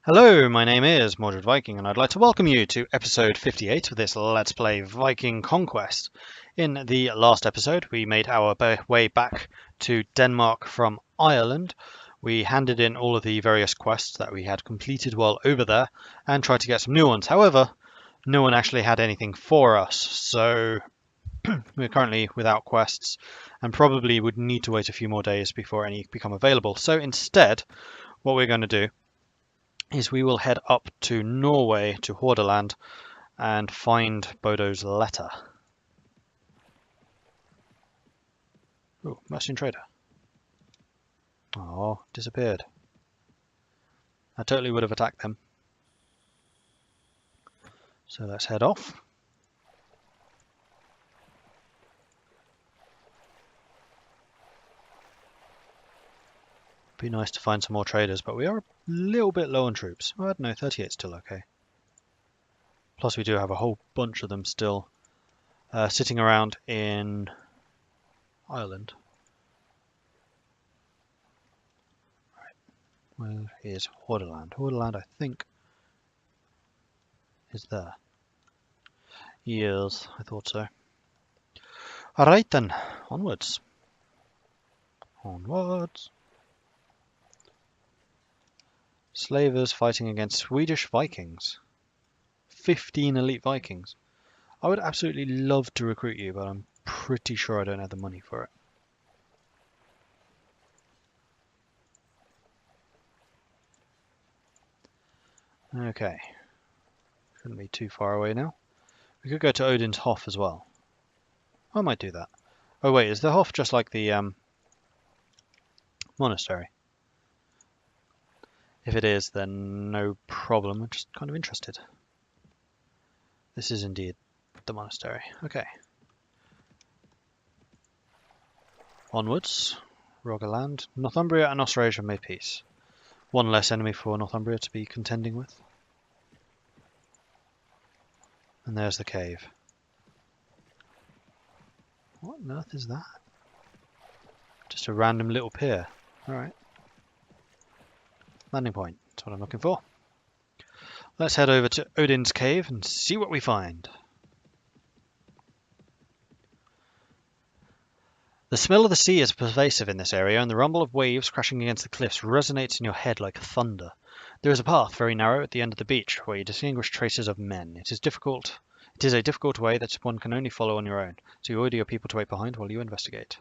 Hello, my name is Mordred Viking, and I'd like to welcome you to episode 58 of this Let's Play Viking Conquest. In the last episode, we made our way back to Denmark from Ireland. We handed in all of the various quests that we had completed while over there, and tried to get some new ones. However, no one actually had anything for us, so we're currently without quests, and probably would need to wait a few more days before any become available. So instead, what we're going to do is we will head up to Norway, to Hordaland, and find Bodo's letter. Ooh, Merchant Trader. Oh, disappeared. I totally would have attacked them. So let's head off. Be nice to find some more traders, but we are a little bit low on troops. Oh, I don't know, 38's still okay. Plus we do have a whole bunch of them still sitting around in Ireland. Right. Where is Hordaland? Hordaland, I think, is there. Yes, I thought so. Alright then, onwards. Onwards. Slavers fighting against Swedish Vikings. 15 elite Vikings. I would absolutely love to recruit you, but I'm pretty sure I don't have the money for it. Okay. Shouldn't be too far away now. We could go to Odin's Hof as well. I might do that. Oh wait, is the Hof just like the monastery? If it is, then no problem. I'm just kind of interested. This is indeed the monastery. Okay. Onwards. Rogaland. Northumbria and Austrasia made peace. One less enemy for Northumbria to be contending with. And there's the cave. What on earth is that? Just a random little pier. Alright. Landing point. That's what I'm looking for. Let's head over to Odins Cave and see what we find. The smell of the sea is pervasive in this area, and the rumble of waves crashing against the cliffs resonates in your head like thunder. There is a path, very narrow, at the end of the beach, where you distinguish traces of men. It is a difficult way that one can only follow on your own, so you order your people to wait behind while you investigate.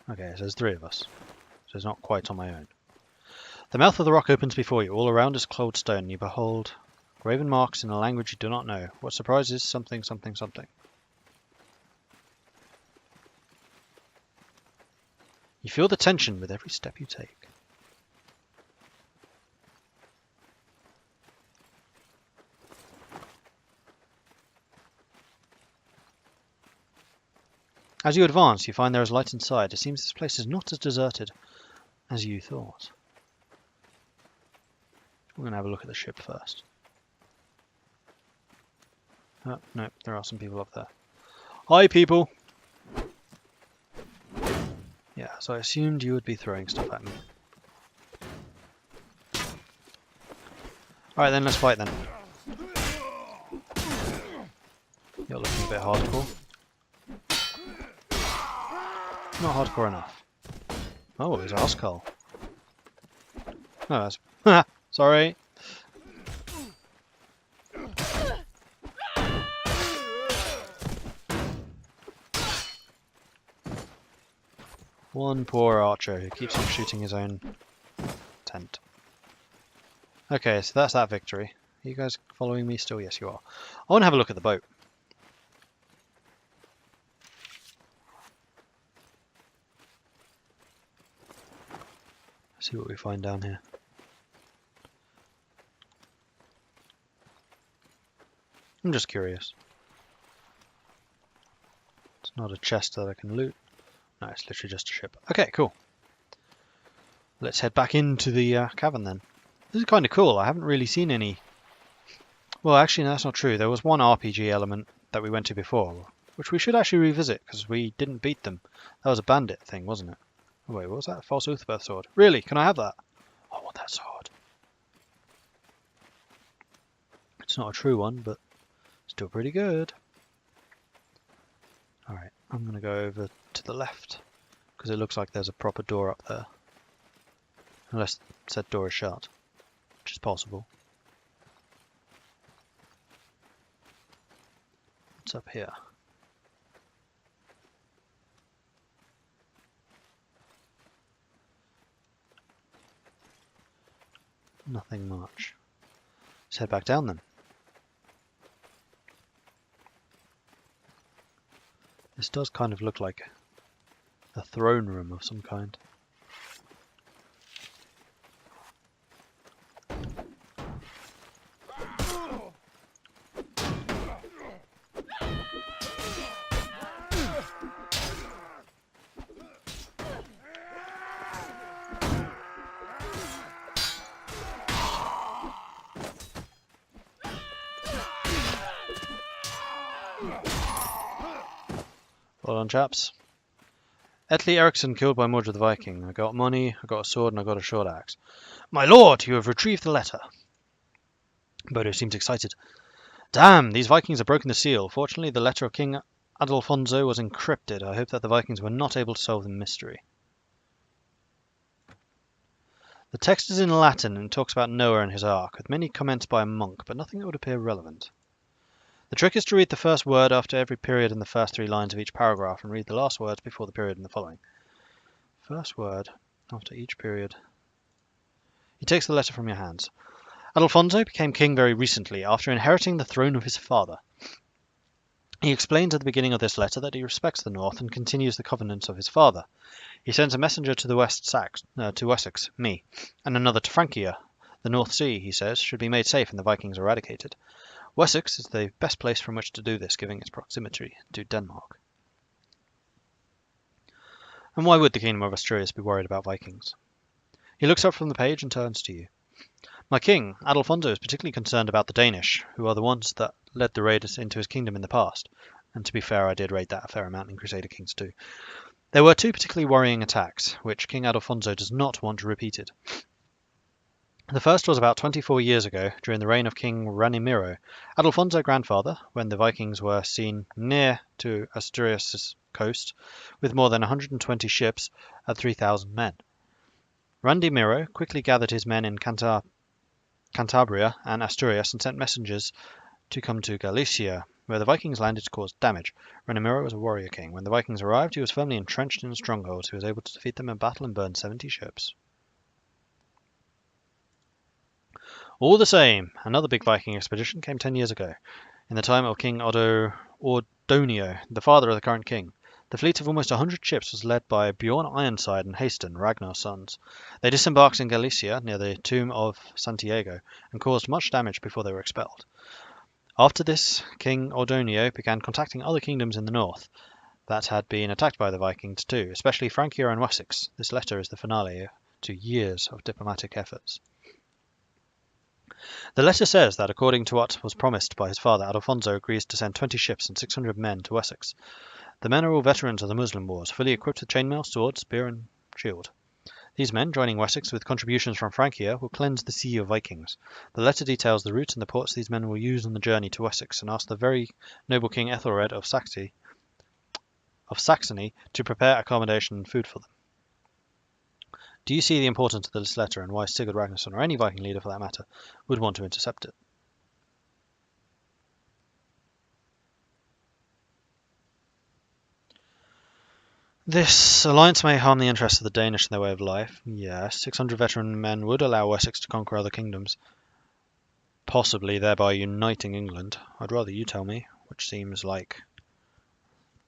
Okay, so there's 3 of us, so it's not quite on my own. The mouth of the rock opens before you. All around is cold stone. You behold graven marks in a language you do not know. What surprises something, something, something. You feel the tension with every step you take. As you advance, you find there is light inside. It seems this place is not as deserted as you thought. We're going to have a look at the ship first. Oh, no, there are some people up there. Hi, people! Yeah, so I assumed you would be throwing stuff at me. Alright then, let's fight then. You're looking a bit hardcore. Not hardcore enough. Oh, there's a skull. No, that's... Sorry. One poor archer who keeps on shooting his own tent. Okay, so that's that victory. Are you guys following me still? Yes, you are. I want to have a look at the boat. See what we find down here. I'm just curious. It's not a chest that I can loot. No, it's literally just a ship. Okay, cool. Let's head back into the cavern then. This is kind of cool. I haven't really seen any... Well, actually, no, that's not true. There was one RPG element that we went to before. which we should actually revisit because we didn't beat them. That was a bandit thing, wasn't it? Oh, wait, what was that? False Uthberth sword. Really? Can I have that? I want that sword. It's not a true one, but still pretty good. Alright, I'm going to go over to the left because it looks like there's a proper door up there. Unless said door is shut, which is possible. What's up here? Nothing much. Let's head back down then. This does kind of look like a throne room of some kind. Well done, chaps. Etli Eriksson killed by Mordred the Viking. I got money, I got a sword, and I got a short axe. My lord, you have retrieved the letter. Bodo seems excited. Damn, these Vikings have broken the seal. Fortunately, the letter of King Adalfonso was encrypted. I hope that the Vikings were not able to solve the mystery. The text is in Latin and talks about Noah and his ark, with many comments by a monk, but nothing that would appear relevant. The trick is to read the first word after every period in the first 3 lines of each paragraph and read the last words before the period in the following. First word after each period. He takes the letter from your hands. Adalfonso became king very recently after inheriting the throne of his father. He explains at the beginning of this letter that he respects the north and continues the covenants of his father. He sends a messenger to the to Wessex, me, and another to Francia. The North Sea, he says, should be made safe and the Vikings eradicated. Wessex is the best place from which to do this, given its proximity to Denmark. And why would the Kingdom of Asturias be worried about Vikings? He looks up from the page and turns to you. My king, Adalfonso, is particularly concerned about the Danish, who are the ones that led the raiders into his kingdom in the past. And to be fair, I did raid that a fair amount in Crusader Kings too. There were 2 particularly worrying attacks, which King Adalfonso does not want repeated. The first was about 24 years ago, during the reign of King Ranimiro, Adalfonso's grandfather, when the Vikings were seen near to Asturias' coast, with more than 120 ships and 3,000 men. Ranimiro quickly gathered his men in Cantabria and Asturias and sent messengers to come to Galicia, where the Vikings landed to cause damage. Ranimiro was a warrior king. When the Vikings arrived, he was firmly entrenched in strongholds. He was able to defeat them in battle and burn 70 ships. All the same, another big Viking expedition came 10 years ago, in the time of King Ordonio, the father of the current king. The fleet of almost 100 ships was led by Bjorn Ironside and Haston, Ragnar's sons. They disembarked in Galicia, near the tomb of Santiago, and caused much damage before they were expelled. After this, King Ordonio began contacting other kingdoms in the north that had been attacked by the Vikings too, especially Francia and Wessex. This letter is the finale to years of diplomatic efforts. The letter says that according to what was promised by his father, Adalfonso agrees to send 20 ships and 600 men to Wessex. The men are all veterans of the Muslim wars, fully equipped with chainmail, sword, spear and shield. These men, joining Wessex with contributions from Francia, will cleanse the sea of Vikings. The letter details the routes and the ports these men will use on the journey to Wessex and asks the very noble King Ethelred of Saxony to prepare accommodation and food for them. Do you see the importance of this letter and why Sigurd Ragnarsson, or any Viking leader for that matter, would want to intercept it? This alliance may harm the interests of the Danish and their way of life. Yes, 600 veteran men would allow Wessex to conquer other kingdoms, possibly thereby uniting England. I'd rather you tell me, which seems like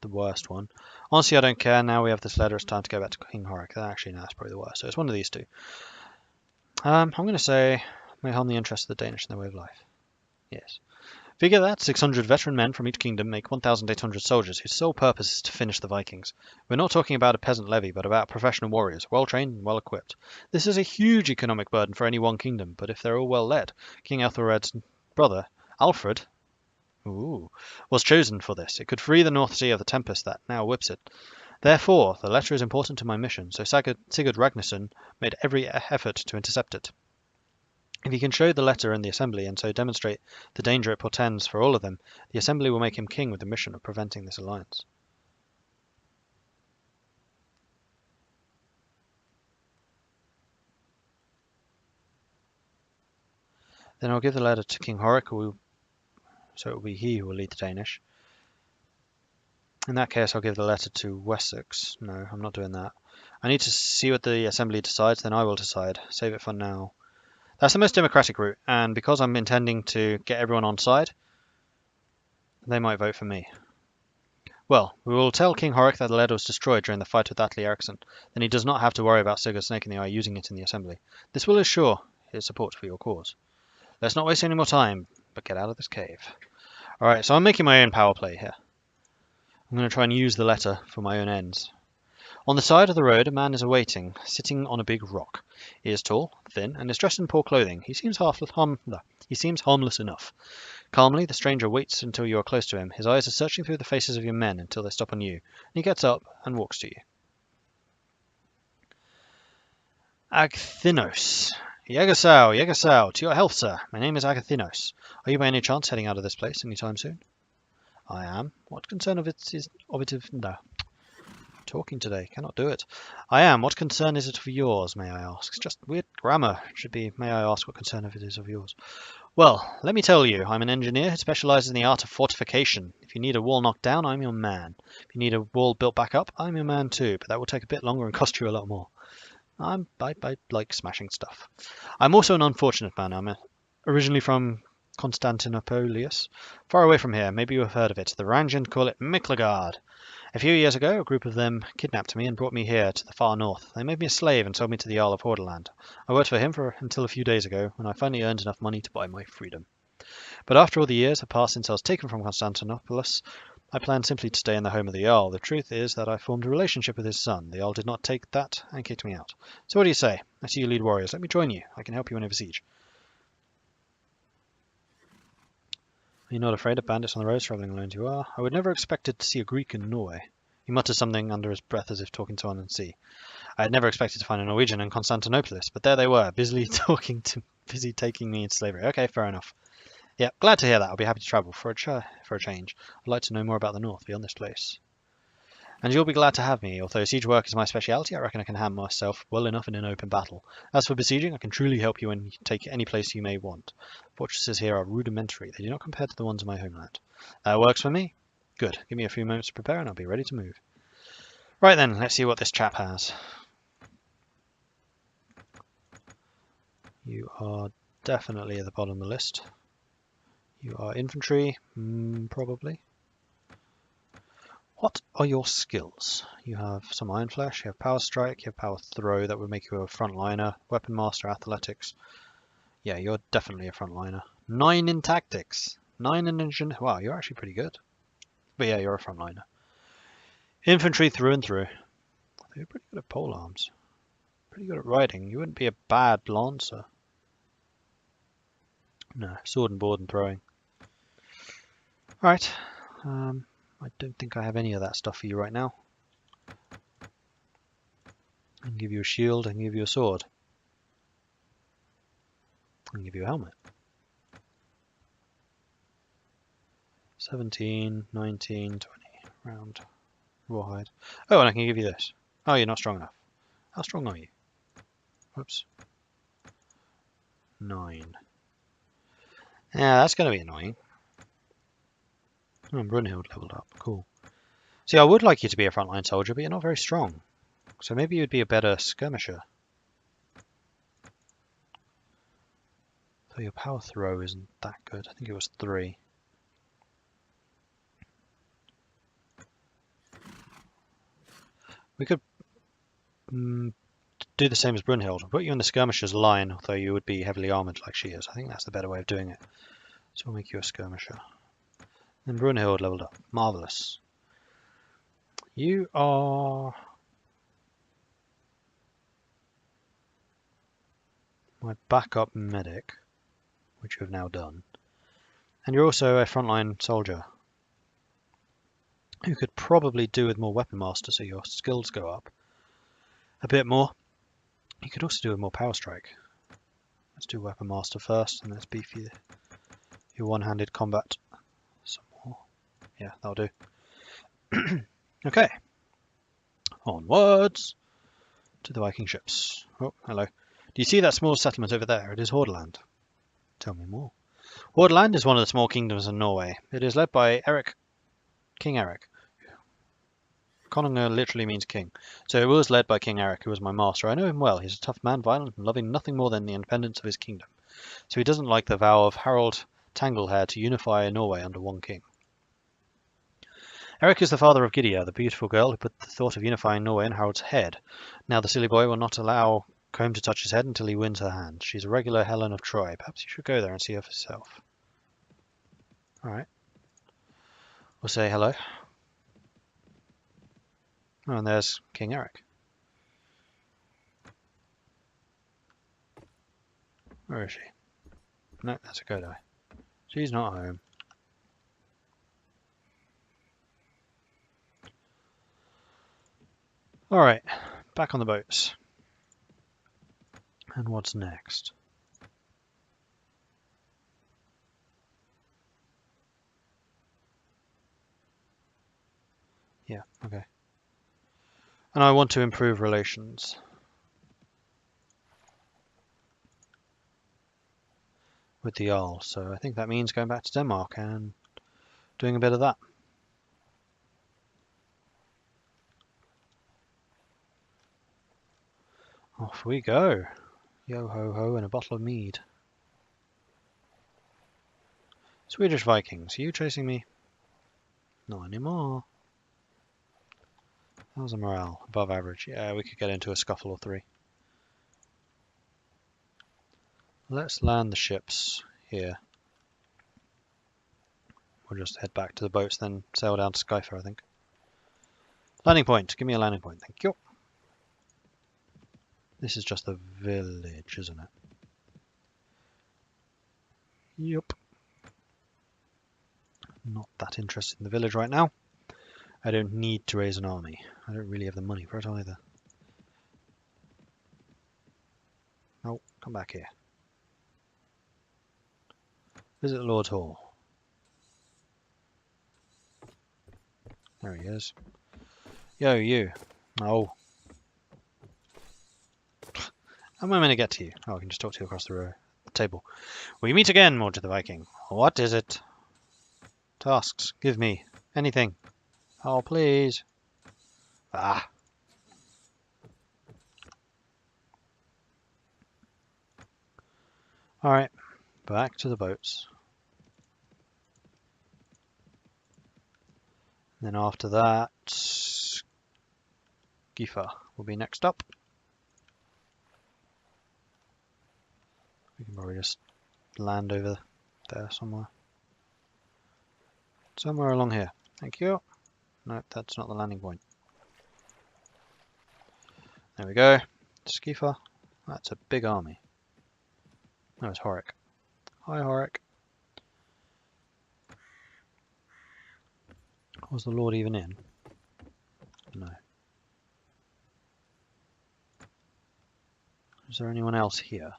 the worst one. Honestly, I don't care. Now we have this letter, it's time to go back to King Horik. Actually, no, that's probably the worst. So it's one of these 2. I'm going to say may harm the interests of the Danish and their way of life. Yes. Figure that 600 veteran men from each kingdom make 1,800 soldiers whose sole purpose is to finish the Vikings. We're not talking about a peasant levy, but about professional warriors, well-trained and well-equipped. This is a huge economic burden for any one kingdom, but if they're all well-led, King Ethelred's brother, Alfred, Ooh, was chosen for this. It could free the North Sea of the tempest that now whips it. Therefore, the letter is important to my mission, so Sigurd Ragnarsson made every effort to intercept it. If he can show the letter in the assembly and so demonstrate the danger it portends for all of them, the assembly will make him king with the mission of preventing this alliance. Then I'll give the letter to King Horik, so it will be he who will lead the Danish. In that case, I'll give the letter to Wessex. No, I'm not doing that. I need to see what the assembly decides, then I will decide. Save it for now. That's the most democratic route, and because I'm intending to get everyone on side, they might vote for me. Well, we will tell King Horik that the letter was destroyed during the fight with Atle Eriksson. Then he does not have to worry about Sigurd Snake in the Eye using it in the assembly. This will assure his support for your cause. Let's not waste any more time, but get out of this cave. Alright, so I'm making my own power play here. I'm going to try and use the letter for my own ends. On the side of the road, a man is awaiting, sitting on a big rock. He is tall, thin, and is dressed in poor clothing. He seems harmless enough. Calmly, the stranger waits until you are close to him. His eyes are searching through the faces of your men until they stop on you. He gets up and walks to you. Agathinos. Yegasau, to your health, sir. My name is Agathinos. Are you by any chance heading out of this place any time soon? I am. What concern of it is no. Talking today, cannot do it. I am. What concern is it of yours, may I ask? It's just weird grammar. It should be, may I ask what concern of it is of yours? Well, let me tell you, I'm an engineer who specializes in the art of fortification. If you need a wall knocked down, I'm your man. If you need a wall built back up, I'm your man too, but that will take a bit longer and cost you a lot more. I like smashing stuff. I'm also an unfortunate man. I'm originally from Constantinopolis, far away from here. Maybe you have heard of it. The Varangians call it Miklagard. A few years ago, a group of them kidnapped me and brought me here to the far north. They made me a slave and sold me to the Jarl of Hordaland. I worked for him until a few days ago, when I finally earned enough money to buy my freedom. But after all the years have passed since I was taken from Constantinopolis, I planned simply to stay in the home of the Jarl. The truth is that I formed a relationship with his son. The Jarl did not take that and kicked me out. So what do you say? I see you lead warriors. Let me join you. I can help you in a siege. You're not afraid of bandits on the roads travelling alone as you are? I would never expected to see a Greek in Norway. He muttered something under his breath as if talking to one unseen. I had never expected to find a Norwegian in Constantinopolis, but there they were, busy taking me into slavery. Okay, fair enough. Yeah, glad to hear that. I'll be happy to travel for a change. I'd like to know more about the north beyond this place. And you'll be glad to have me. Although siege work is my speciality, I reckon I can handle myself well enough in an open battle. As for besieging, I can truly help you and take any place you may want. Fortresses here are rudimentary. They do not compare to the ones in my homeland. That works for me. Good. Give me a few moments to prepare and I'll be ready to move. Right then, let's see what this chap has. You are definitely at the bottom of the list. You are infantry, probably. What are your skills? You have some Iron Flesh, you have Power Strike, you have Power Throw, that would make you a frontliner, Weapon Master, Athletics. Yeah, you're definitely a frontliner. 9 in Tactics, 9 in Engine. Wow, you're actually pretty good. But yeah, you're a frontliner. Infantry through and through. You're pretty good at pole arms. Pretty good at riding. You wouldn't be a bad lancer. No, sword and board and throwing. Alright. I don't think I have any of that stuff for you right now. I can give you a shield, I can give you a sword. I can give you a helmet. 17, 19, 20. Round. Rawhide. Oh, and I can give you this. Oh, you're not strong enough. How strong are you? Whoops. 9. Yeah, that's going to be annoying. Oh, Brunhilde leveled up. Cool. See, I would like you to be a frontline soldier, but you're not very strong. So maybe you'd be a better skirmisher. So your power throw isn't that good. I think it was 3. We could do the same as Brunhilde. Put you in the skirmisher's line, although you would be heavily armoured like she is. I think that's the better way of doing it. So we'll make you a skirmisher. Then Brunhilde leveled up. Marvellous. You are my backup medic, which you have now done. And you're also a frontline soldier who could probably do with more weapon master, so your skills go up a bit more. You could also do with more power strike. Let's do weapon master first, and let's beef your one-handed combat some more. Yeah, that'll do. Okay, onwards to the Viking ships. Oh, hello. Do you see that small settlement over there? It is Hordaland. Tell me more. Hordaland is one of the small kingdoms in Norway. It is led by King Eric. Konunga literally means king. So it was led by King Eric, who was my master. I know him well. He's a tough man, violent, and loving nothing more than the independence of his kingdom. So he doesn't like the vow of Harald Tanglehair to unify Norway under one king. Eric is the father of Gydia, the beautiful girl who put the thought of unifying Norway in Harald's head. Now the silly boy will not allow Combe to touch his head until he wins her hand. She's a regular Helen of Troy. Perhaps you should go there and see her for yourself. Alright. We'll say hello. Oh, and there's King Eric. Where is she? No, that's a Godai. She's not home. Alright, back on the boats. And what's next? Yeah, okay. And I want to improve relations. With the Jarl, so I think that means going back to Denmark and doing a bit of that. Off we go. Yo ho ho and a bottle of mead. Swedish Vikings, are you chasing me? Not anymore. How's the morale? Above average. Yeah, we could get into a scuffle or three. Let's land the ships here. We'll just head back to the boats, then sail down to Skyfair, I think. Landing point. Give me a landing point. Thank you. This is just the village, isn't it? Yup. Not that interested in the village right now. I don't need to raise an army. I don't really have the money for it either. Oh, come back here. Visit Lord's Hall. There he is. Yo, you. Oh. How am I going to get to you? Oh, I can just talk to you across the table. We meet again, Mordred the Viking. What is it? Tasks. Give me. Anything. Oh, please. Ah. Alright. Back to the boats. Then after that, Gifa will be next up. We can probably just land over there somewhere. Somewhere along here. Thank you. Nope, that's not the landing point. There we go. Skifa. That's a big army. No, it's Horik. Hi, Horik. Was the Lord even in? No. Is there anyone else here?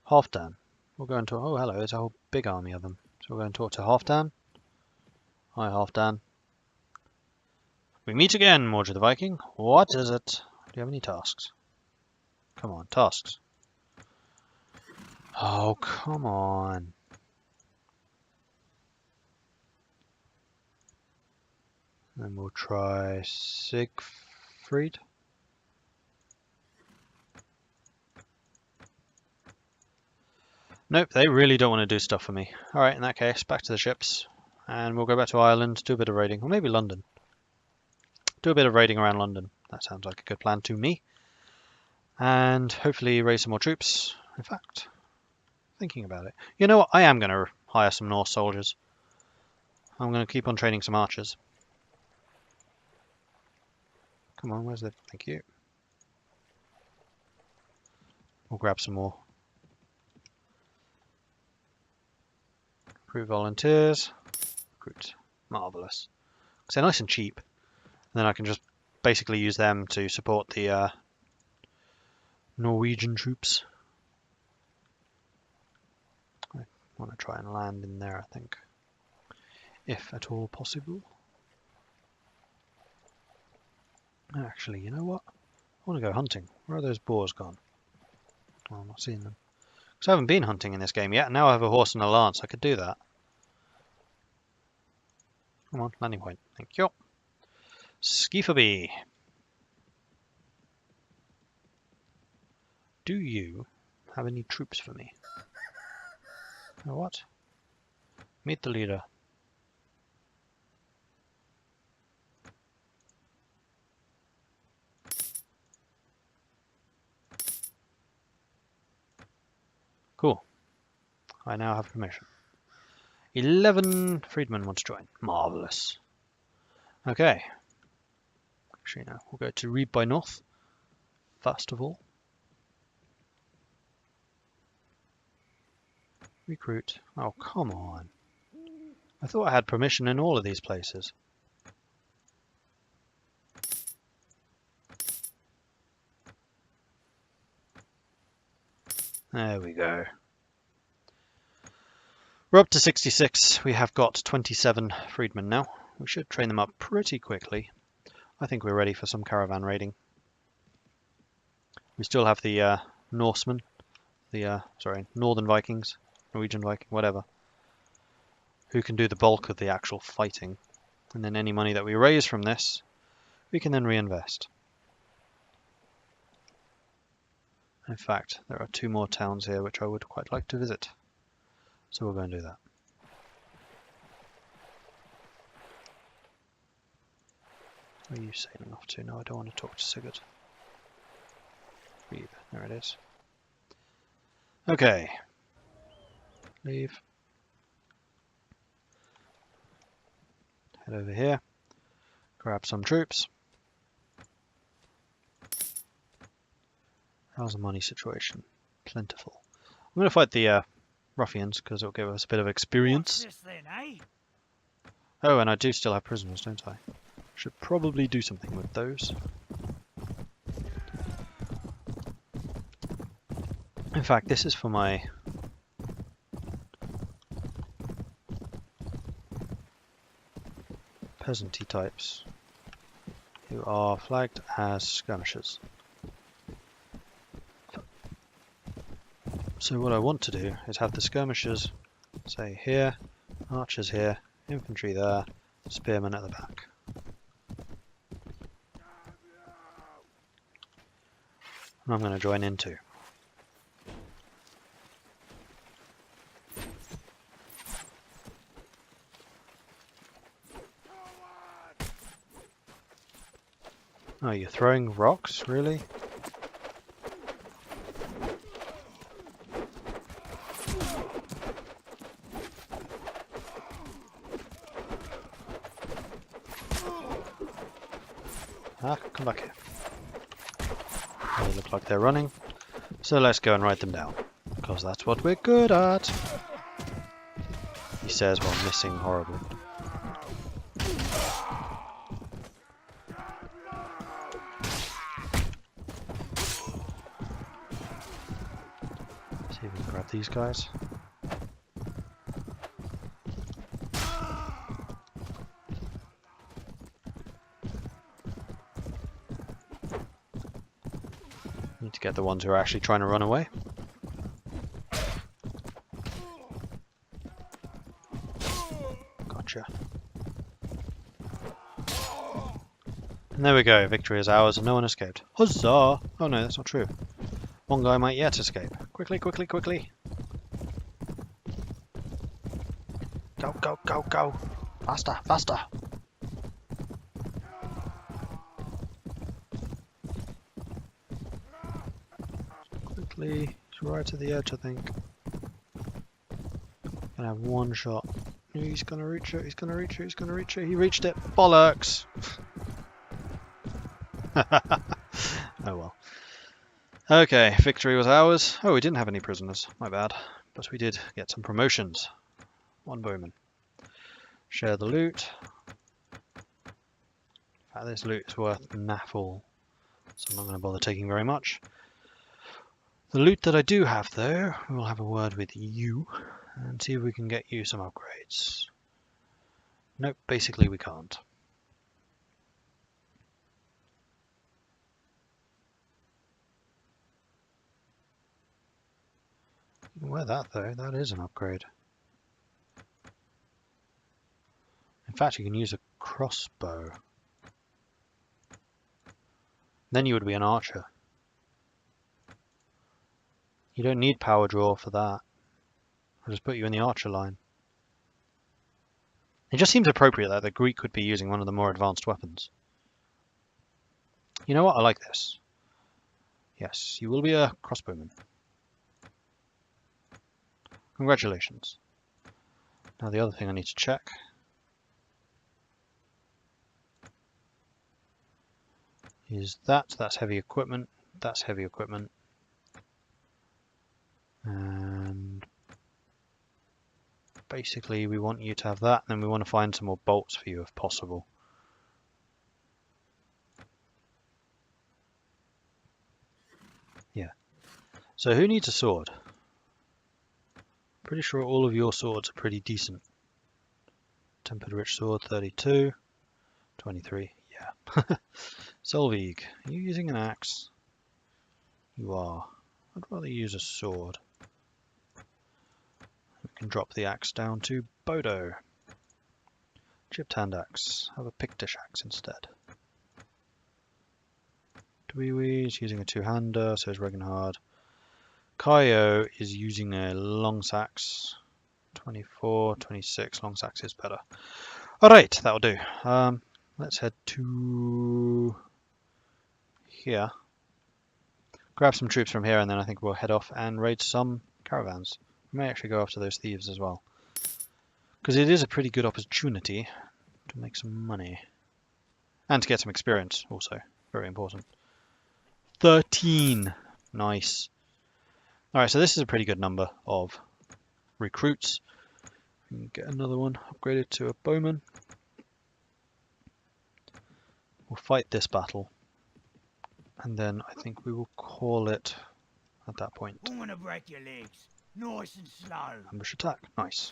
Halfdan. We'll go and talk. Oh, hello. There's a whole big army of them. So we'll go and talk to Halfdan. Hi, Halfdan. We meet again, Mordred the Viking. What is it? Do you have any tasks? Come on, tasks. Oh, come on. Then we'll try Siegfried. Nope, they really don't want to do stuff for me. Alright, in that case, back to the ships. And we'll go back to Ireland, do a bit of raiding. Or maybe London. Do a bit of raiding around London. That sounds like a good plan to me. And hopefully raise some more troops. In fact, thinking about it. You know what? I am going to hire some Norse soldiers. I'm going to keep on training some archers. Come on, where's the... Thank you. We'll grab some more. Recruit volunteers. Recruit. Marvellous. Because they're nice and cheap. And then I can just basically use them to support the Norwegian troops. I want to try and land in there, I think. If at all possible. Actually, you know what? I want to go hunting. Where are those boars gone? Oh, I'm not seeing them. Because I haven't been hunting in this game yet. Now I have a horse and a lance. I could do that. Come on, landing point. Thank you. Skifaby. Do you have any troops for me? Oh, what? Meet the leader. Cool. I now have permission. 11 freedmen want to join. Marvellous. Okay. Actually, no. We'll go to Reed by North. First of all. Recruit. Oh, come on. I thought I had permission in all of these places. There we go. We're up to 66. We have got 27 freedmen now. We should train them up pretty quickly. I think we're ready for some caravan raiding. We still have the Norsemen, sorry, Northern Vikings, Norwegian Viking, whatever, who can do the bulk of the actual fighting. And then any money that we raise from this, we can then reinvest. In fact, there are 2 more towns here which I would quite like to visit. So we'll go and do that. Where are you sailing off to? No, I don't want to talk to Sigurd. Reed, there it is. Okay. Leave. Head over here. Grab some troops. How's the money situation? Plentiful. I'm going to fight the ruffians because it'll give us a bit of experience. Then, eh? Oh, and I do still have prisoners, don't I? Should probably do something with those. In fact, this is for my peasanty types who are flagged as skirmishers. So what I want to do is have the skirmishers, say here, archers here, infantry there, spearmen at the back. And I'm going to join in too. Oh, you're throwing rocks? Really? Ah, come back here. They look like they're running. So let's go and write them down. Because that's what we're good at. He says while missing horribly. See if we can grab these guys. Need to get the ones who are actually trying to run away. Gotcha. And there we go, victory is ours and no one escaped. Huzzah! Oh no, that's not true. One guy might yet escape. Quickly, quickly, quickly! Go, go, go, go! Faster, faster! Quickly, he's right to the edge, I think. Gonna have one shot. He's gonna reach it, he's gonna reach it, he's gonna reach it. He reached it! Bollocks! Oh well. Okay, victory was ours. Oh, we didn't have any prisoners. My bad. But we did get some promotions. one bowman. Share the loot. In fact, this loot is worth naffle, so I'm not going to bother taking very much. The loot that I do have, though, we'll have a word with you and see if we can get you some upgrades. Nope, basically we can't. You can wear that, though. That is an upgrade. In fact, you can use a crossbow. Then you would be an archer. You don't need power draw for that. I'll just put you in the archer line. It just seems appropriate that the Greek would be using one of the more advanced weapons. You know what? I like this. Yes, you will be a crossbowman. Congratulations. Now the other thing I need to check. Is that's heavy equipment. That's heavy equipment. And basically we want you to have that, and then we want to find some more bolts for you if possible. Yeah. So who needs a sword? Pretty sure all of your swords are pretty decent. Tempered rich sword, 32. 23, yeah. Solveig, are you using an axe? You are. I'd rather use a sword. We can drop the axe down to Bodo. Chipped hand axe. Have a Pictish axe instead. Dwee is using a two-hander, so is Regenhard. Kaio is using a long axe. 24, 26, long axe is better. Alright, that'll do. Let's head to here. Grab some troops from here, and then I think we'll head off and raid some caravans. We may actually go after those thieves as well, because it is a pretty good opportunity to make some money. And to get some experience also. Very important. 13! Nice. Alright, so this is a pretty good number of recruits. We can get another one upgraded to a bowman. We'll fight this battle. And then I think we will call it at that point. I'm gonna break your legs. Nice and slow. Ambush attack. Nice.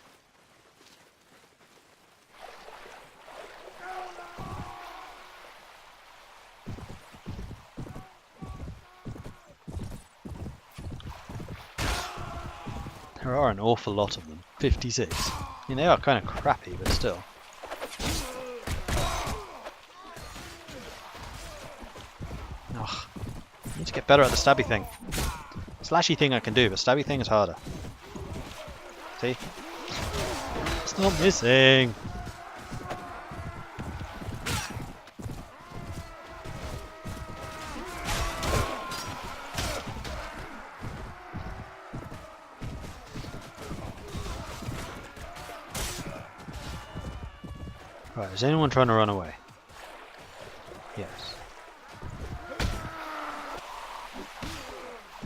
There are an awful lot of them. 56. I mean, they are kind of crappy, but still. Ugh. I need to get better at the stabby thing. Slashy thing I can do, but stabby thing is harder. See? It's not missing! Right, is anyone trying to run away? Yes.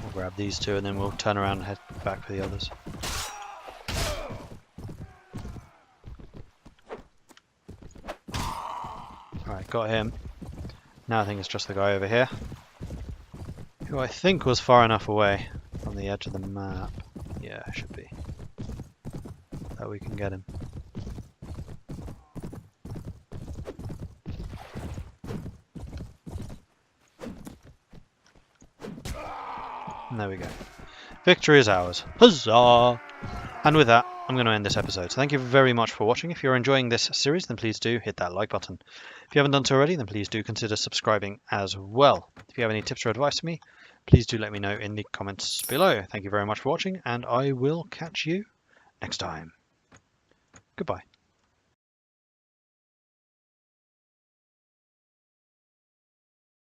We'll grab these two and then we'll turn around and head back for the others. Alright, got him. Now I think it's just the guy over here, who I think was far enough away from the edge of the map. Yeah, it should be. That we can get him. And there we go. Victory is ours. Huzzah! And with that, I'm going to end this episode. So thank you very much for watching. If you're enjoying this series, then please do hit that like button. If you haven't done so already, then please do consider subscribing as well. If you have any tips or advice for me, please do let me know in the comments below. Thank you very much for watching, and I will catch you next time. Goodbye.